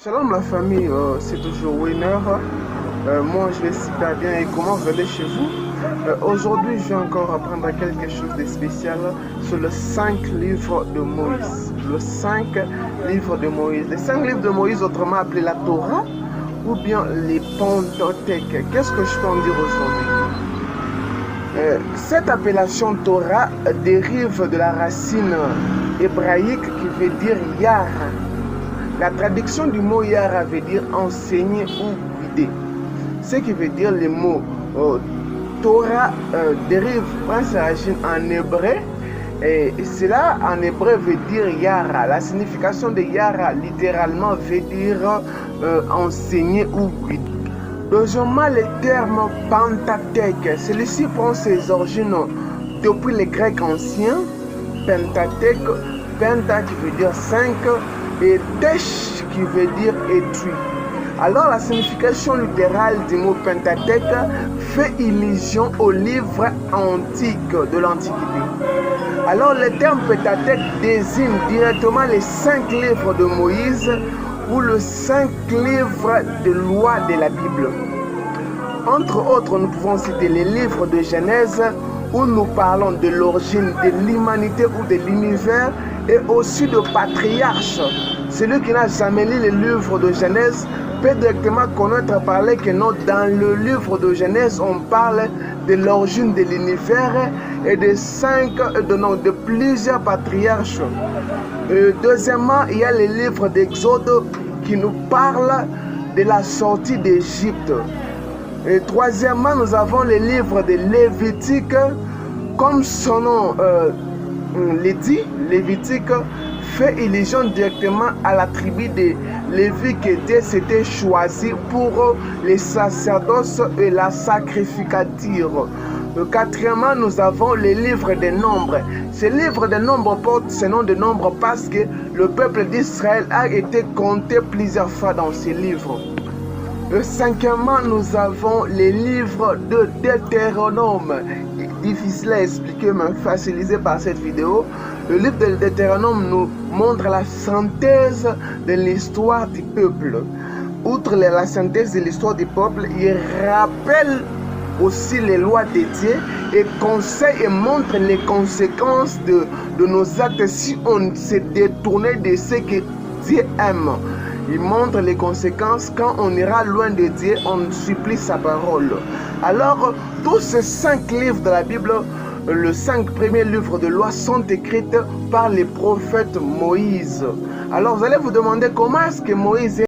Shalom la famille, c'est toujours Winner. Moi je vais super bien et comment vous allez chez vous? Aujourd'hui je vais encore apprendre quelque chose de spécial sur les 5 livres de Moïse. Les 5 livres de Moïse. Les 5 livres de Moïse, autrement appelés la Torah ou bien les Pentateuque. Qu'est-ce que je peux en dire aujourd'hui? Cette appellation Torah dérive de la racine hébraïque qui veut dire Yar. La traduction du mot Yara veut dire enseigner ou guider. Ce qui veut dire le mot Torah dérive en hébreu et cela en hébreu veut dire Yara. La signification de Yara littéralement veut dire enseigner ou guider. Deuxièmement, le terme Pentateuque, celui-ci prend ses origines depuis les Grecs anciens. Pentateuque, Penta qui veut dire 5 et Tesh qui veut dire étui. Alors la signification littérale du mot Pentateuque fait illusion au livre antique de l'Antiquité. Alors le terme Pentateuque désigne directement les 5 livres de Moïse ou les 5 livres de loi de la Bible. Entre autres, nous pouvons citer les livres de Genèse où nous parlons de l'origine de l'humanité ou de l'univers et aussi de patriarche. Celui qui n'a jamais lu les livres de Genèse peut directement connaître parler que non, dans le livre de Genèse, on parle de l'origine de l'univers et de plusieurs patriarches. Deuxièmement, il y a les livres d'Exode qui nous parlent de la sortie d'Égypte. Et troisièmement, nous avons les livres de Lévitique, comme son nom le dit, Lévitique fait illusion directement à la tribu de Lévi qui s'était choisi pour les sacerdoces et la sacrificature. Quatrièmement, nous avons les livres des nombres. Ces livres des nombres portent ce nom de nombres parce que le peuple d'Israël a été compté plusieurs fois dans ces livres. Cinquièmement, nous avons les livres de Deutéronome. Difficile à expliquer mais facilisé par cette vidéo. Le livre de Deutéronome nous montre la synthèse de l'histoire du peuple. Outre la synthèse de l'histoire du peuple, il rappelle aussi les lois de Dieu et conseille et montre les conséquences de nos actes si on s'est détourné de ce que Dieu aime. Il montre les conséquences quand on ira loin de Dieu, on supplie sa parole. Alors, tous ces 5 livres de la Bible, les 5 premiers livres de loi sont écrits par les prophètes Moïse. Alors, vous allez vous demander comment est-ce que Moïse